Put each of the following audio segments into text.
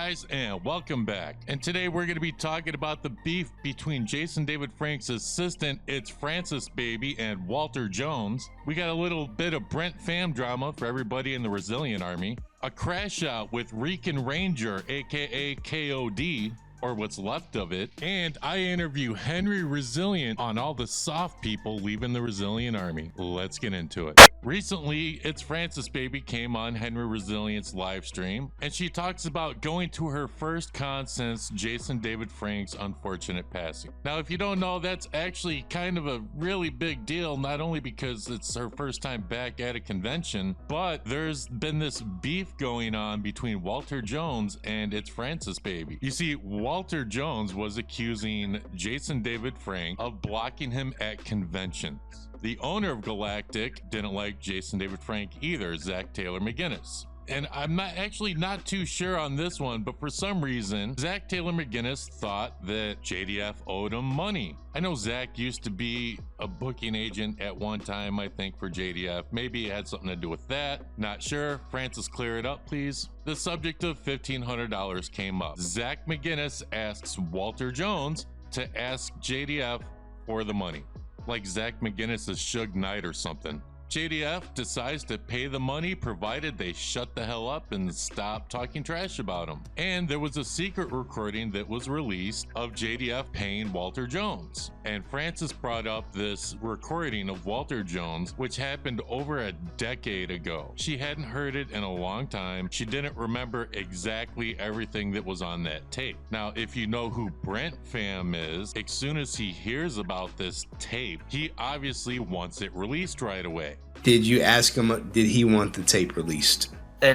guys, and welcome back. And today we're going to be talking about the beef between Jason David Frank's assistant, It's Francis Baby, and Walter Jones. We got a little bit of Brent Pham drama for everybody in the Resilient Army, a crash out with Rican Ranger, aka KOD, or what's left of it, and I interview Henry Resilient on all the soft people leaving the Resilient Army. Let's get into it. Recently, It's Francis Baby came on Henry Resilient's live stream, and she talks about going to her first con since Jason David Frank's unfortunate passing. Now, if you don't know, that's actually kind of a really big deal, not only because it's her first time back at a convention, but there's been this beef going on between Walter Jones and It's Francis Baby. You see, Walter Jones was accusing Jason David Frank of blocking him at conventions. The owner of Galactic didn't like Jason David Frank either, Zach Taylor McGinnis. And I'm not too sure on this one, but for some reason, Zach Taylor McGinnis thought that JDF owed him money. I know Zach used to be a booking agent at one time, I think, for JDF. Maybe it had something to do with that. Not sure. Francis, clear it up, please. The subject of $1,500 came up. Zach McGinnis asks Walter Jones to ask JDF for the money. Like Zach McGinnis is Suge Knight or something. JDF decides to pay the money provided they shut the hell up and stop talking trash about him. And there was a secret recording that was released of JDF paying Walter Jones. And Francis brought up this recording of Walter Jones, which happened over a decade ago. She hadn't heard it in a long time. She didn't remember exactly everything that was on that tape. Now, if you know who Brent Pham is, as soon as he hears about this tape, he obviously wants it released right away. Did you ask him, did he want the tape released? I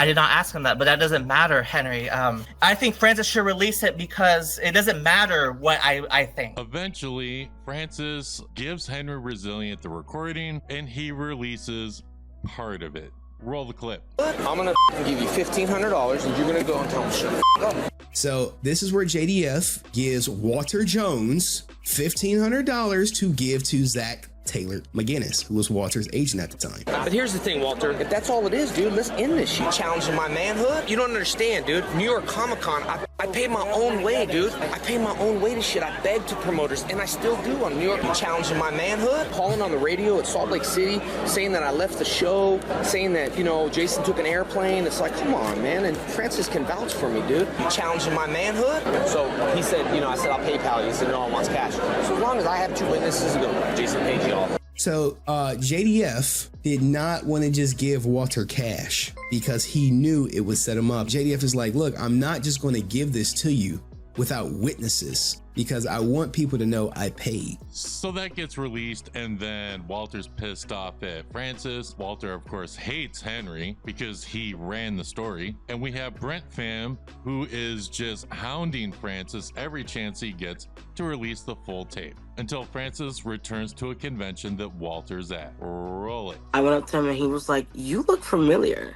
did not ask him that, but that doesn't matter, Henry. I think Francis should release it because it doesn't matter what I think. Eventually, Francis gives Henry Resilient the recording and he releases part of it. Roll the clip. I'm gonna give you $1,500 and you're gonna go and tell him shut the up. So this is where JDF gives Walter Jones $1,500 to give to Zach Taylor McGinnis, who was Walter's agent at the time. But here's the thing, Walter. If that's all it is, dude, let's end this shit. Challenging my manhood? You don't understand, dude. New York Comic Con, I paid my own way, dude. I paid my own way to shit. I begged to promoters, and I still do on New York. Challenging my manhood? Calling on the radio at Salt Lake City, saying that I left the show, saying that, you know, Jason took an airplane. It's like, come on, man. And Francis can vouch for me, dude. Challenging my manhood? So he said, you know, I said, I'll PayPal you. He said, no, I want cash. So as long as I have two witnesses, Jason paid you off. So JDF did not want to just give Walter cash because he knew it would set him up. JDF is like, look, I'm not just going to give this to you without witnesses because I want people to know I paid. So that gets released, and then Walter's pissed off at Francis. Walter, of course, hates Henry because he ran the story. And we have Brent Pham, who is just hounding Francis every chance he gets to release the full tape until Francis returns to a convention that Walter's at. Roll it. I went up to him and he was like, "You look familiar."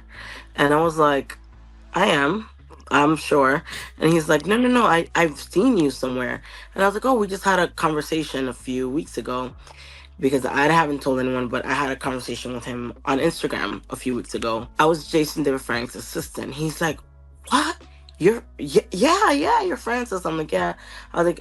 And I was like, "I am. I'm sure." And he's like, no, I've seen you somewhere. And I was like, "Oh, we just had a conversation a few weeks ago," because I haven't told anyone, but I had a conversation with him on Instagram a few weeks ago. I was Jason David Frank's assistant. He's like, "What? You're Francis." I'm like, "Yeah." I was like,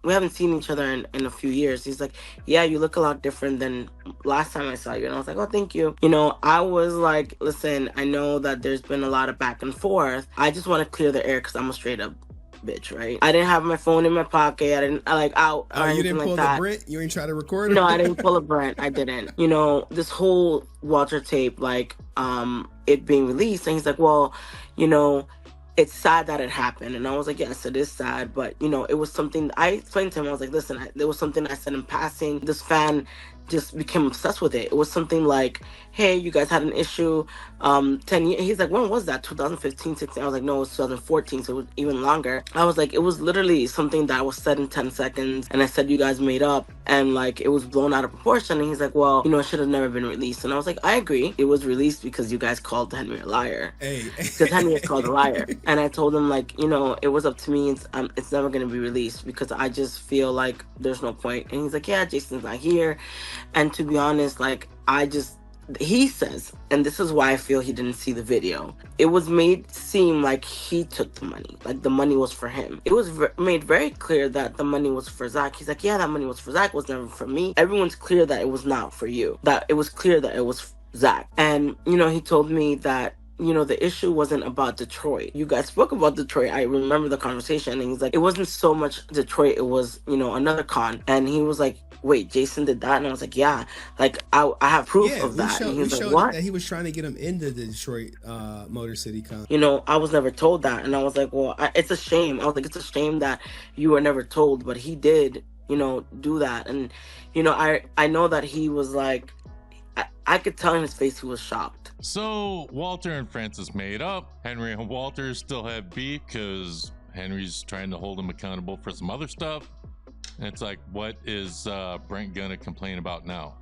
"We haven't seen each other in a few years." He's like, "Yeah, you look a lot different than last time I saw you." And I was like, "Oh, thank you." You know, I was like, "Listen, I know that there's been a lot of back and forth. I just want to clear the air because I'm a straight up bitch, right?" I didn't have my phone in my pocket. I didn't out or you didn't anything pull like that. the Brent? You ain't try to record it? No, I didn't pull a Brent. I didn't. You know, this whole Walter tape, like, it being released, and he's like, "Well, you know, it's sad that it happened." And I was like, "Yes, it is sad." But, you know, it was something I explained to him. I was like, "Listen, there was something I said in passing. This fan just became obsessed with it. It was something like, hey, you guys had an issue 10 years. He's like, when was that? 2015, 16? I was like, no, it was 2014, so it was even longer. I was like, it was literally something that was said in 10 seconds, and I said you guys made up, and like it was blown out of proportion. And he's like, well, you know, it should have never been released. And I was like, I agree. It was released because you guys called Henry a liar. Hey. Because Henry is called a liar. And I told him, like, you know, it was up to me. It's never going to be released because I just feel like there's no point. And he's like, yeah, Jason's not here. And to be honest, like, he says, and this is why I feel he didn't see the video, it was made seem like he took the money, like the money was for him. It was made very clear that the money was for Zach. He's like, yeah, that money was for Zach, it was never for me. Everyone's clear that it was not for you, that it was clear that it was Zach. And, you know, he told me that, you know, the issue wasn't about Detroit. You guys spoke about Detroit. I remember the conversation, and he's like, it wasn't so much Detroit, it was, you know, another con. And he was like, wait, Jason did that? And I was like, yeah, like I have proof of that. And he was like, what? That he was trying to get him into the Detroit Motor City Con. You know, I was never told that. And I was like, well, it's a shame. I was like, it's a shame that you were never told, but he did, you know, do that. And, you know, I know that he was like, I could tell in his face he was shocked. So Walter and Francis made up. Henry and Walter still have beef because Henry's trying to hold him accountable for some other stuff. And it's like, what is Brent gonna complain about now?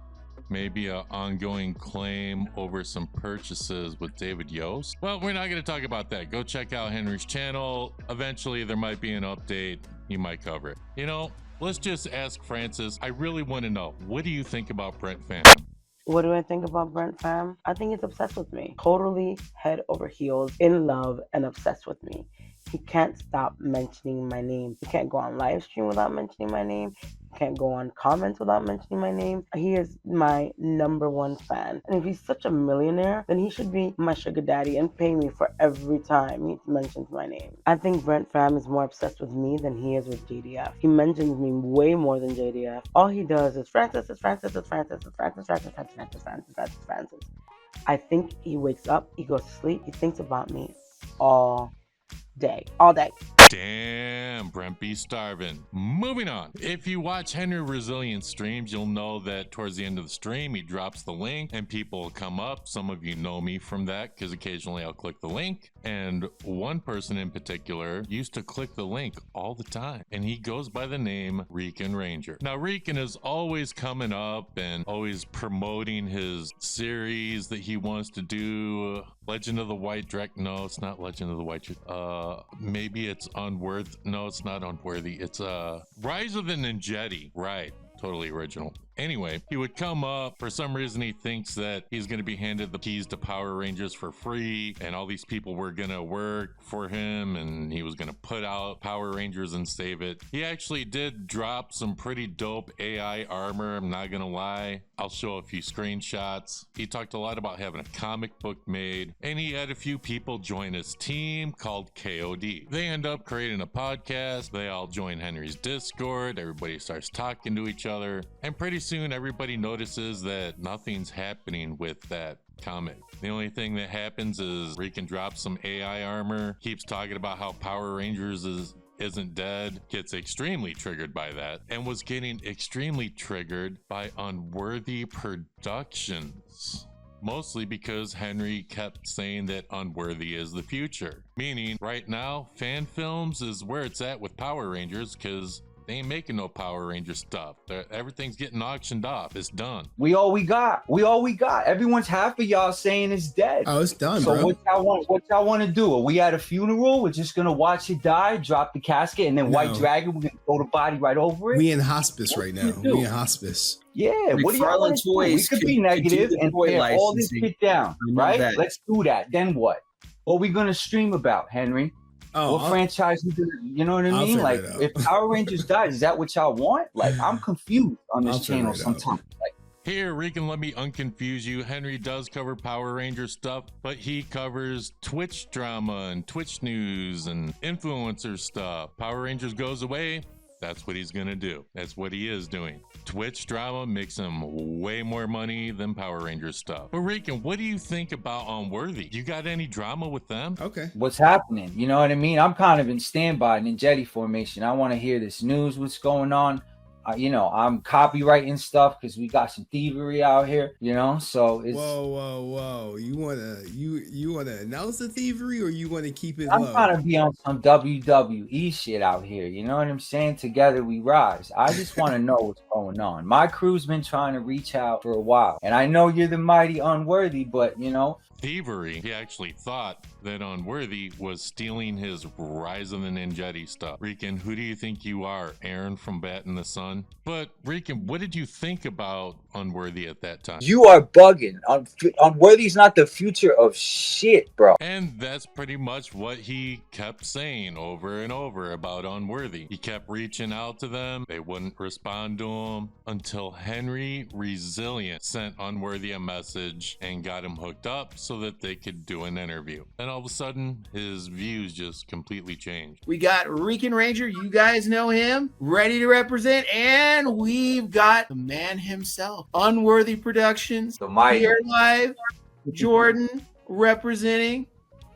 Maybe an ongoing claim over some purchases with David Yost? Well, we're not gonna talk about that. Go check out Henry's channel. Eventually there might be an update. He might cover it. You know, let's just ask Francis. I really want to know, what do you think about Brent Pham? What do I think about Brent Pham? I think he's obsessed with me. Totally head over heels, in love and obsessed with me. He can't stop mentioning my name. He can't go on live stream without mentioning my name. He can't go on comments without mentioning my name. He is my #1 fan. And if he's such a millionaire, then he should be my sugar daddy and pay me for every time he mentions my name. I think Brent Pham is more obsessed with me than he is with JDF. He mentions me way more than JDF. All he does is Francis, it's Francis, it's Francis, it's Francis, Francis, Francis, Francis, Francis, Francis, Francis. I think he wakes up, he goes to sleep, he thinks about me all day. Damn, Brent be starving. Moving on. If you watch Henry Resilient streams, you'll know that towards the end of the stream, he drops the link and people will come up. Some of you know me from that because occasionally I'll click the link. And one person in particular used to click the link all the time. And he goes by the name Rican Ranger. Now, Rican is always coming up and always promoting his series that he wants to do. Legend of the White Drake. No, it's not Legend of the White Drake. Maybe it's Unworthy. No, it's not Unworthy. It's Rise of the Ninjetti. Right. Totally original. Anyway, he would come up. For some reason, he thinks that he's going to be handed the keys to Power Rangers for free, and all these people were going to work for him, and he was going to put out Power Rangers and save it. He actually did drop some pretty dope AI armor, I'm not going to lie. I'll show a few screenshots. He talked a lot about having a comic book made, and he had a few people join his team called KOD. They end up creating a podcast. They all join Henry's Discord. Everybody starts talking to each other, and pretty soon everybody notices that nothing's happening with that comic. The only thing that happens is Rican drops some AI armor, keeps talking about how Power Rangers isn't dead, gets extremely triggered by that, and was getting extremely triggered by Unworthy Productions. Mostly because Henry kept saying that Unworthy is the future. Meaning, right now, fan films is where it's at with Power Rangers because they ain't making no Power Ranger stuff. Everything's getting auctioned off. It's done. We all we got. Everyone's half of y'all saying it's dead. Oh, it's done, so bro. What y'all want to do? Are we at a funeral? We're just gonna watch it die, drop the casket, and then White Dragon, we're gonna throw the body right over it? We in hospice right now. We in hospice. Yeah, what do y'all want to do? We could be negative and tear all this shit down, right? Let's do that. Then what? What are we gonna stream about, Henry? What franchise you know what I mean? Like, if Power Rangers dies, is that what y'all want? Like, I'm confused on this channel sometimes. Like, here, Rican, let me unconfuse you. Henry does cover Power Ranger stuff, but he covers Twitch drama and Twitch news and influencer stuff. Power Rangers goes away. That's what he's gonna do. That's what he is doing. Twitch drama makes him way more money than Power Rangers stuff. But Rican, what do you think about Unworthy? You got any drama with them? Okay. What's happening? You know what I mean? I'm kind of in standby Ninjetti formation. I want to hear this news, what's going on. You know, I'm copywriting stuff because we got some thievery out here, you know, so it's... Whoa. You wanna announce the thievery or you want to keep it I'm low? trying to be on some WWE shit out here, you know what I'm saying? Together we rise. I just want to know what's going on. My crew's been trying to reach out for a while, and I know you're the mighty Unworthy, but, you know... Thievery. He actually thought that Unworthy was stealing his Rise of the Ninjetti stuff. Rican, who do you think you are? Aaron from Bat in the Sun? But Rican, what did you think about Unworthy at that time? You are bugging. Unworthy's not the future of shit, bro. And that's pretty much what he kept saying over and over about Unworthy. He kept reaching out to them. They wouldn't respond to him until Henry Resilient sent Unworthy a message and got him hooked up so that they could do an interview. And all of a sudden, his views just completely changed. We got Rican Ranger, you guys know him, ready to represent, and we've got the man himself, Unworthy Productions, here live, Jordan representing.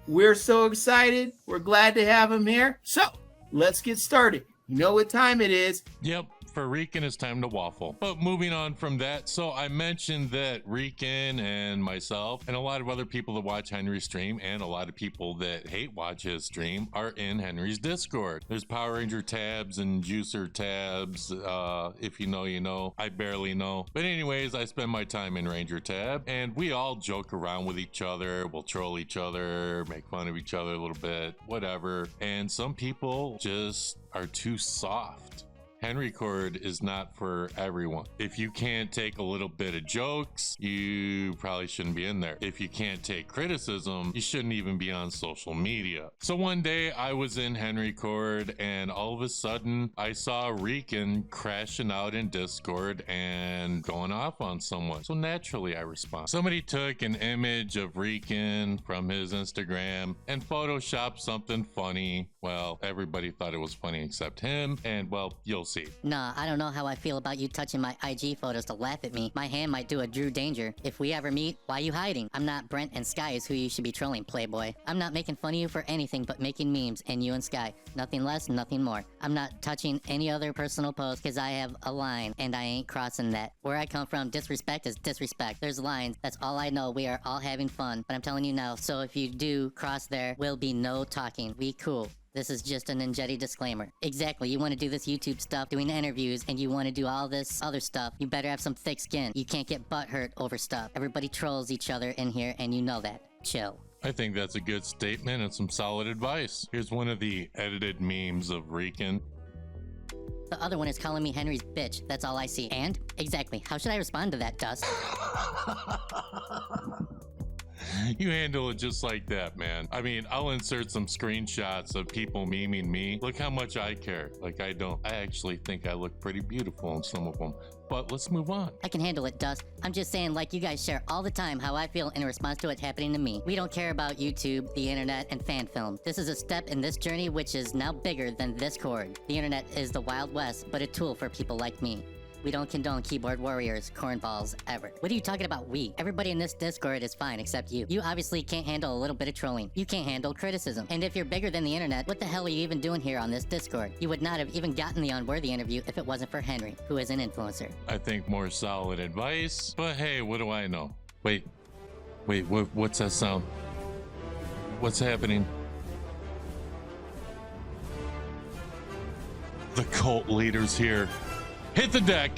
We're so excited. We're glad to have him here. So let's get started. You know what time it is. Yep. For Rican, it's time to waffle. But moving on from that, so I mentioned that Rican and myself and a lot of other people that watch Henry's stream and a lot of people that hate watch his stream are in Henry's Discord. There's Power Ranger tabs and Juicer tabs. If you know, you know. I barely know. But anyways, I spend my time in Ranger tab and we all joke around with each other. We'll troll each other, make fun of each other a little bit, whatever. And some people just are too soft. Henry Cord is not for everyone. If you can't take a little bit of jokes, you probably shouldn't be in there. If you can't take criticism, you shouldn't even be on social media. So one day I was in Henry Cord and all of a sudden I saw Rican crashing out in Discord and going off on someone. So naturally I respond. Somebody took an image of Rican from his Instagram and photoshopped something funny. Well, everybody thought it was funny except him, and well, you'll see. Nah, I don't know how I feel about you touching my IG photos to laugh at me. My hand might do a Drew Danger. If we ever meet, why you hiding? I'm not Brent, and Sky is who you should be trolling, playboy. I'm not making fun of you for anything but making memes, and you and Sky. Nothing less, nothing more. I'm not touching any other personal post because I have a line, and I ain't crossing that. Where I come from, disrespect is disrespect. There's lines. That's all I know. We are all having fun, but I'm telling you now, so if you do cross there, will be no talking. We cool. This is just an Ninjetti disclaimer. Exactly, you want to do this YouTube stuff, doing interviews, and you want to do all this other stuff, you better have some thick skin. You can't get butthurt over stuff. Everybody trolls each other in here, and you know that. Chill. I think that's a good statement and some solid advice. Here's one of the edited memes of Rican. The other one is calling me Henry's bitch. That's all I see. And? Exactly. How should I respond to that, Dust? You handle it just like that, man. I mean, I'll insert some screenshots of people memeing me. Look how much I care. Like, I don't. I actually think I look pretty beautiful in some of them. But let's move on. I can handle it, Dust. I'm just saying, like you guys share all the time how I feel in response to what's happening to me. We don't care about YouTube, the internet, and fan film. This is a step in this journey which is now bigger than this cord. The internet is the Wild West, but a tool for people like me. We don't condone keyboard warriors, cornballs, ever. What are you talking about, we? Everybody in this Discord is fine except you. You obviously can't handle a little bit of trolling. You can't handle criticism. And if you're bigger than the internet, what the hell are you even doing here on this Discord? You would not have even gotten the Unworthy interview if it wasn't for Henry, who is an influencer. I think more solid advice, but hey, what do I know? Wait, what's that sound? What's happening? The cult leader's here. Hit the deck.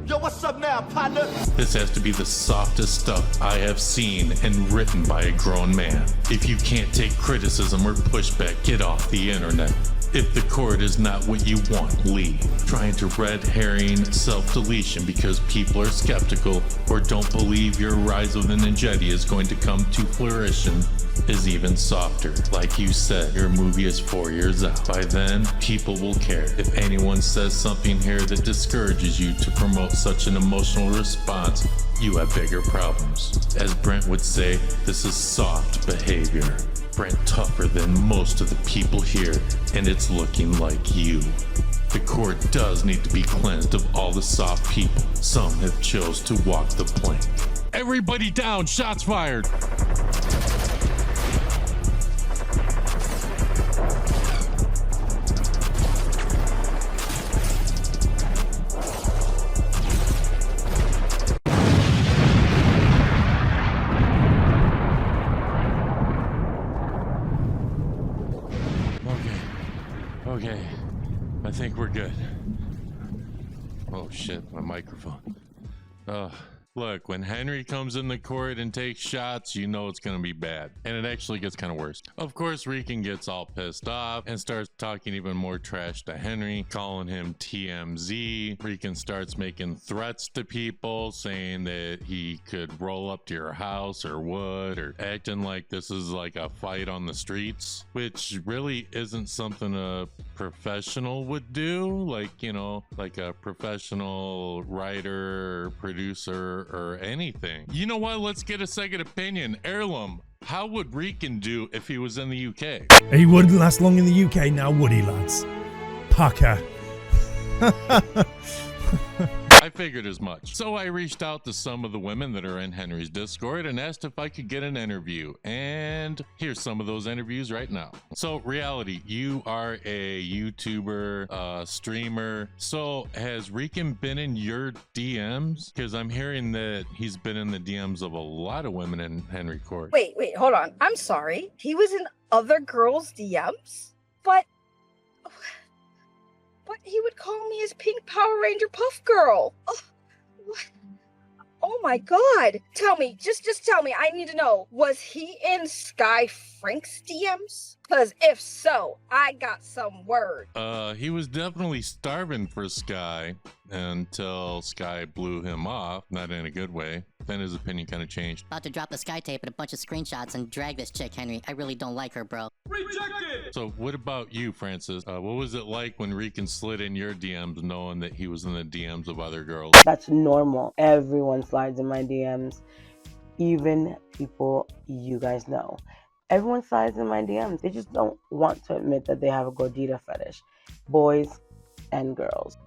Yo, what's up now, partner? This has to be the softest stuff I have seen and written by a grown man. If you can't take criticism or pushback, get off the internet. If the cord is not what you want, leave. Trying to red herring self-deletion because people are skeptical or don't believe your Rise of the Ninjetti is going to come to fruition is even softer. Like you said, your movie is 4 years out. By then, people will care. If anyone says something here that discourages you to promote such an emotional response, you have bigger problems. As Brent would say, this is soft behavior. Brent tougher than most of the people here, and it's looking like you. The cord does need to be cleansed of all the soft people. Some have chose to walk the plank. Everybody down, shots fired! Okay, I think we're good. Oh shit, my microphone. Look, when Henry comes in the court and takes shots, you know it's going to be bad. And it actually gets kind of worse. Of course, Rican gets all pissed off and starts talking even more trash to Henry, calling him TMZ. Rican starts making threats to people, saying that he could roll up to your house or would, or acting like this is like a fight on the streets, which really isn't something a professional would do. Like, you know, like a professional writer or producer or anything. You know what? Let's get a second opinion. Heirloom, how would Rican do if he was in the UK? He wouldn't last long in the UK now, would he, lads? Pucker. I figured as much. So I reached out to some of the women that are in Henry's Discord and asked if I could get an interview. And here's some of those interviews right now. So Reality, you are a YouTuber, streamer. So has Rican been in your DMs? Because I'm hearing that he's been in the DMs of a lot of women in Henry Court. Wait, hold on. I'm sorry. He was in other girls' DMs? But he would call me his pink Power Ranger Puff Girl. Oh my god. Tell me, just tell me, I need to know, was he in Sky Frank's DMs? Because if so, I got some word. He was definitely starving for Sky until Sky blew him off, not in a good way. Then his opinion kind of changed. About to drop the Sky tape and a bunch of screenshots and drag this chick, Henry. I really don't like her, bro. Rejected! So what about you, Francis? What was it like when Rican slid in your DMs knowing that he was in the DMs of other girls? That's normal. Everyone slides in my DMs. Even people you guys know. Everyone slides in my DMs. They just don't want to admit that they have a gordita fetish. Boys and girls.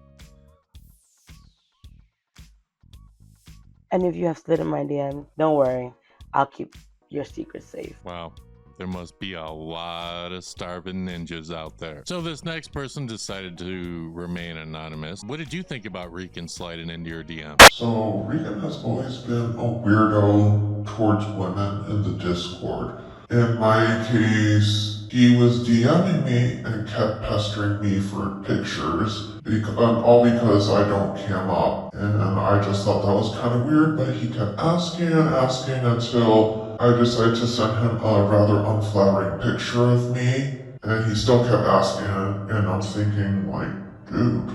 And if you have slid in my DMs, don't worry. I'll keep your secret safe. Wow. There must be a lot of starving ninjas out there. So this next person decided to remain anonymous. What did you think about Rican sliding into your DM? So Rican has always been a weirdo towards women in the Discord. In my case, he was DMing me and kept pestering me for pictures, all because I don't cam up. And I just thought that was kind of weird, but he kept asking until I decided to send him a rather unflattering picture of me. And he still kept asking, and I'm thinking, like, dude,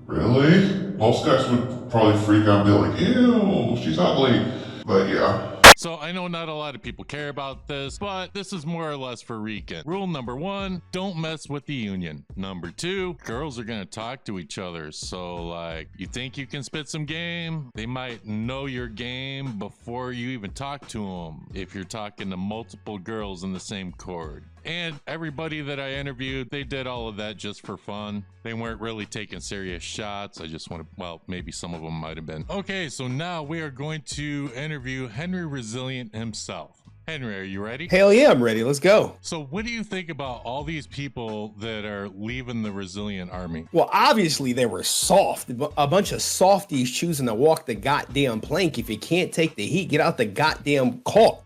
really? Most guys would probably freak out and be like, ew, she's ugly. But yeah. So I know not a lot of people care about this, but this is more or less for Rican. Rule number 1, don't mess with the union. Number 2, girls are gonna talk to each other. So like, you think you can spit some game? They might know your game before you even talk to them if you're talking to multiple girls in the same court. And everybody that I interviewed, they did all of that just for fun. They weren't really taking serious shots. I just want to, well, maybe some of them might have been. Okay, so now we are going to interview Henry Resilient himself. Henry, are you ready? Hell yeah, I'm ready. Let's go. So what do you think about all these people that are leaving the Resilient Army? Well, obviously they were soft. A bunch of softies choosing to walk the goddamn plank. If you can't take the heat, get out the goddamn cart.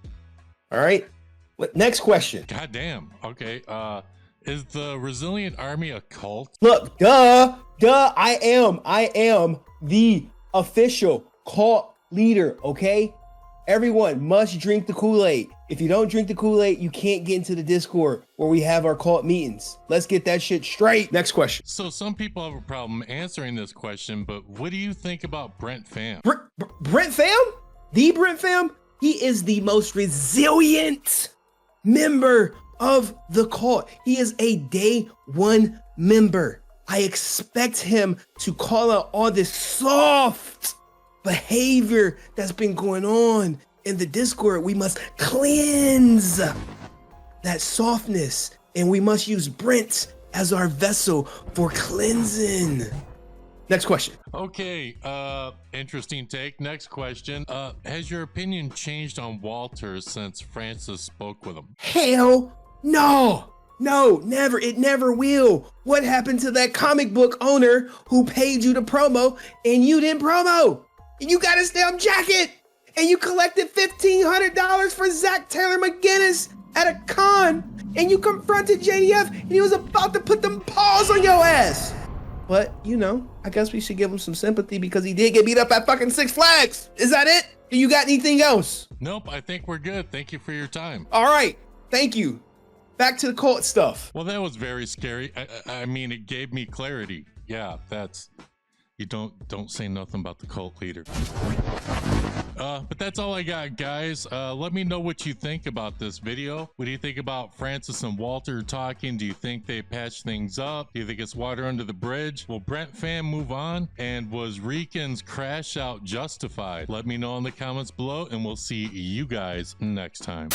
All right? Next question. God damn. Okay. Is the Resilient Army a cult? Look, duh, I am the official cult leader, okay? Everyone must drink the Kool-Aid. If you don't drink the Kool-Aid, you can't get into the Discord where we have our cult meetings. Let's get that shit straight. Next question. So some people have a problem answering this question, but what do you think about Brent Pham? Brent Pham? The Brent Pham? He is the most resilient member of the cult. He is a day one member. I expect him to call out all this soft behavior that's been going on in the Discord. We must cleanse that softness, and we must use Brent as our vessel for cleansing. Next question. Okay, interesting take. Next question. Has your opinion changed on Walter since Francis spoke with him? Hell no. No, never. It never will. What happened to that comic book owner who paid you to promo and you didn't promo? And you got a stamp jacket and you collected $1,500 for Zach Taylor McGinnis at a con and you confronted JDF and he was about to put them paws on your ass. But, you know, I guess we should give him some sympathy because he did get beat up at fucking Six Flags. Is that it? Do you got anything else? Nope, I think we're good. Thank you for your time. All right. Thank you. Back to the cult stuff. Well, that was very scary. I mean, it gave me clarity. Yeah, that's... You don't say nothing about the cult leader. But that's all I got, guys. Let me know what you think about this video. What do you think about Francis and Walter talking? Do you think they patched things up? Do you think it's water under the bridge? Will Brent fam move on? And was Rican's crash out justified? Let me know in the comments below, and we'll see you guys next time.